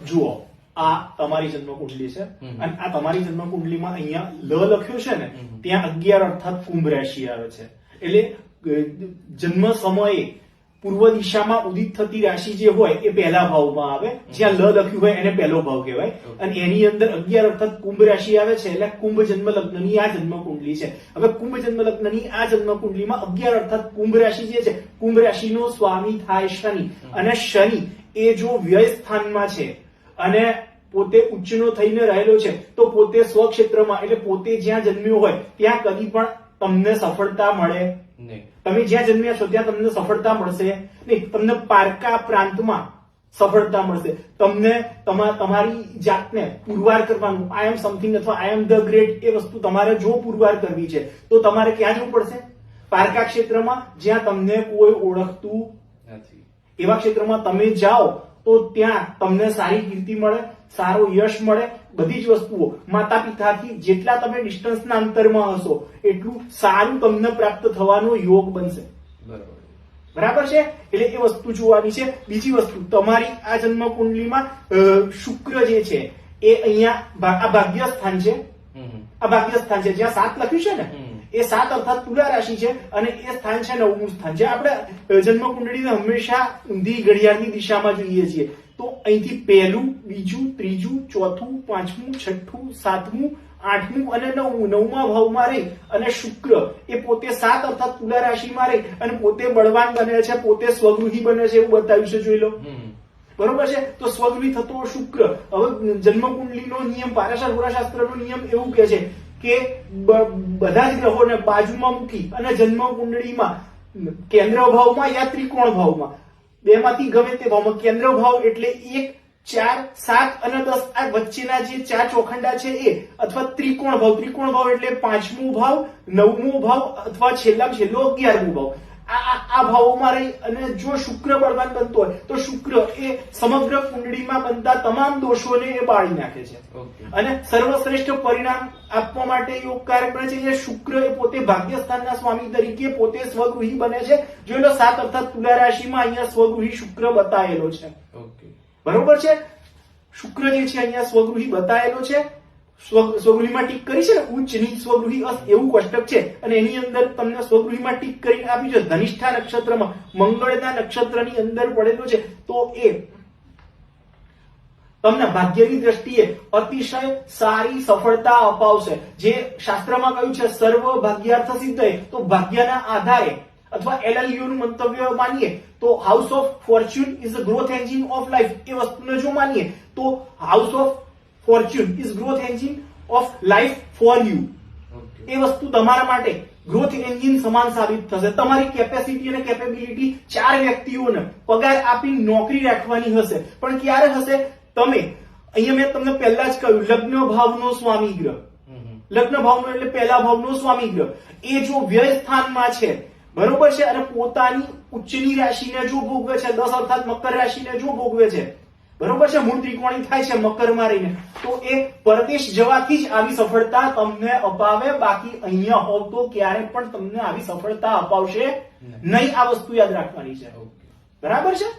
જુઓ, આ તમારી જન્મ કુંડલી છે અને આ તમારી જન્મ કુંડલીમાં અહીંયા લ લખ્યું છે ને, ત્યાં 11 અર્થાત કુંભ રાશિ આવે છે. એટલે જન્મ સમયે પૂર્વ દિશામાં ઉદિત થતી રાશિ જે હોય એ પહેલા ભાવમાં આવે. જ્યાં લ લખ્યું હોય એને પહેલો ભાવ કહેવાય. અને એની અંદર 11 અર્થાત કુંભ રાશિ આવે છે. એટલે કુંભ જન્મ લગ્નની આ જન્મ કુંડલી છે. હવે કુંભ જન્મ લગ્નની આ જન્મ કુંડલીમાં 11 અર્થાત કુંભ રાશિ જે છે, કુંભ રાશિનો સ્વામી થાય શનિ. અને શનિ એ જો વ્યય સ્થાનમાં છે અને પોતે ઉચ્ચનો થઈને રહેલો છે, તો પોતે સ્વક્ષેત્રમાં એટલે પોતે જ્યાં જન્મ્યો હોય ત્યાં કદી પણ તમને સફળતા મળે નહીં. તમે જ્યાં જન્મ્યા છો ત્યાં તમને સફળતા મળશે નહીં. તમને પારકા પ્રાંતમાં સફળતા મળશે. તમને તમારી જાતને પુરવાર કરવાનું, આઈ એમ સમથિંગ અથવા આઈ એમ ધ ગ્રેટ, એ વસ્તુ તમારે જો પુરવાર કરવી છે તો તમારે ક્યાં જવું પડશે? પારકા ક્ષેત્રમાં, જ્યાં તમને કોઈ ઓળખતું નથી. એવા ક્ષેત્રમાં તમે જાઓ તો ત્યાં તમને સારી કીર્તિ મળે, સારો યશ મળે. બધી જ વસ્તુઓ માતા પિતાથી જેટલા તમે ડિસ્ટન્સના અંતરમાં હશો એટલું સારું તમને પ્રાપ્ત થવાનો યોગ બનશે. બરાબર છે? એટલે એ વસ્તુ જોવાની છે. બીજી વસ્તુ, તમારી આ જન્મ કુંડલીમાં શુક્ર જે છે એ અહીંયા આ ભાગ્ય સ્થાન છે. આ ભાગ્ય સ્થાન છે જ્યાં 7 લખ્યું છે ને, એ 7 અર્થાત તુલા રાશિ છે. અને એ સ્થાન છે 9મું સ્થાન છે. આપણે જન્મ કુંડળીને હંમેશા ઊંધી ઘડિયાળની દિશામાં જોઈએ છીએ. તો અહીંથી પહેલું, બીજું, ત્રીજું, ચોથું, પાંચમું, છઠ્ઠું, સાતમું, આઠમું અને 9મું, 9મા ભાવમાં રહી અને શુક્ર એ પોતે 7 અર્થાત તુલા રાશિમાં રહી અને પોતે બળવાન બને છે, પોતે સ્વગૃહી બને છે. એવું બતાવ્યું છે, જોઈ લો. બરોબર છે? તો સ્વગૃહી થતો શુક્ર. હવે જન્મ કુંડલીનો નિયમ, પારાશાસ્ત્રનો નિયમ એવું કહે છે કે બધા જ ગ્રહોને બાજુમાં મૂકી અને જન્મ કુંડળીમાં કેન્દ્ર ભાવમાં યા ત્રિકોણ ભાવમાં, બેમાંથી ગમે તે ભાવમાં, કેન્દ્ર ભાવ એટલે 1, 4, 7 અને 10, આ વચ્ચેના જે 4 ચોખંડા છે એ, અથવા ત્રિકોણ ભાવ. ત્રિકોણ ભાવ એટલે 5મો ભાવ, 9મો ભાવ અથવા છેલ્લામાં છેલ્લો 11મો ભાવ. આ ભાવોમાં રહી અને જો શુક્ર બળવાન બનતો હોય તો શુક્ર એ સમગ્ર કુંડળીમાં બનતા તમામ દોષોને એ બાળી નાખે છે અને સર્વશ્રેષ્ઠ પરિણામ આપવા માટે યોગકારક બને છે. શુક્ર એ પોતે ભાગ્યસ્થાનના સ્વામી તરીકે પોતે સ્વગૃહી બને છે. જોઈ લો, 7 અર્થાત તુલા રાશિમાં અહીંયા સ્વગૃહી શુક્ર બતાવેલો છે. બરોબર છે? શુક્ર જે છે અહીંયા સ્વગૃહી બતાવેલો છે. સ્વગૃહીમાં ટીક કરી છે ને, ઉચ્ચ નીચ સ્વગૃહી એવું કોષ્ટક છે અને એની અંદર તમને સ્વગૃહીમાં ટીક કરીને આપી છે. ધનિષ્ઠા નક્ષત્રમાં મંગળના નક્ષત્રની અંદર પડેલો છે. તો એ તમને ભાગ્યની દ્રષ્ટિએ અતિશય સારી સફળતા અપાવશે. જે શાસ્ત્રમાં કહ્યું છે સર્વ ભાગ્યાર્થ સિદ્ધય, તો ભાગ્યના આધારે અથવા LLU નું મંતવ્ય માનીએ તો house of fortune is a growth engine of life. એ વસ્તુને જો માનીએ તો house of fortune is growth engine of life for you. એ વસ્તુ તમારા માટે ગ્રોથ એન્જિન સમાન સાબિત થશે. તમારી કેપેસિટી અને કેપેબિલિટી 4 વ્યક્તિઓને પગાર આપી નોકરી રાખવાની હશે. પણ ક્યારે હશે? તમે અહીંયા મેં તમને પહેલા જ કહ્યું, લગ્ન ભાવનો સ્વામી ગ્રહ, લગ્ન ભાવનો એટલે પહેલા ભાવનો સ્વામી ગ્રહ એ જો વ્યય સ્થાનમાં છે, બરોબર છે, અને પોતાની ઉચ્ચની રાશિને જો ભોગવે છે, 10 અર્થાત મકર રાશિને જો ભોગવે છે, બરોબર છે, મૂળ ત્રિકોણી થાય છે મકરમાં રહીને, તો એ પરદેશ જવાથી જ આવી સફળતા તમને અપાવે. બાકી અહીંયા હોવ તો ક્યારે પણ તમને આવી સફળતા અપાવશે નહીં. આ વસ્તુ યાદ રાખવાની છે. બરાબર છે?